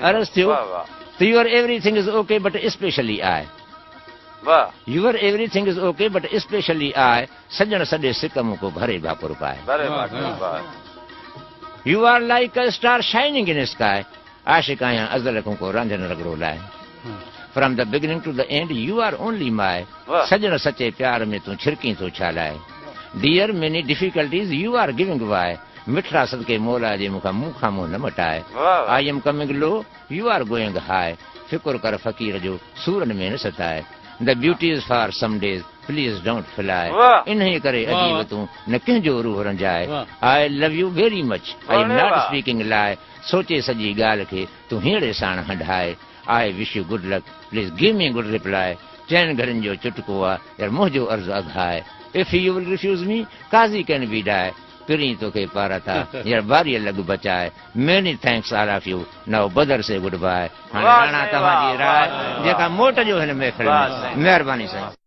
अर्ज़ थियो त your everything is okay but specially I your everything is okay but specially I सजण सॼे सिक मूंखे भरे भाकुर पाए you are like a star shining in sky आशिक आहियां अज़ल खां को रांझन रगड़ो लाइ from the beginning to the end you are only my सजण सचे प्यार में तूं छिरकी थो छा लाइ dear many difficulties you are giving वाए मिठड़ा सदके मौला जे मूंखां मुंहुं न मटाए आई एम कमिंग लो यू आर गोइंग हाई फिकुर कर फ़क़ीर जो सूरनि में न सताए the beauty is for some days please don't fly इन्हे करे अजीब तूं न कंहिंजो रूह रंजाए I love you very much I am not speaking लाइ सोचे सॼी ॻाल्हि खे तूं हींअर साण हंढाए आई wish you good luck please give me good reply चइनि घरनि जो चुटको आहे यार मुंहिंजो अर्ज़ु अघाए if you will refuse me काज़ी कैन बी डाए पिरी तोखे पारा था यार बारीअ लॻ बचाए many thanks all of you now बदर से गुड बाय हाणे राणा तव्हांजी राय जेका मोट जो हिन महफ़िल में महिरबानी साईं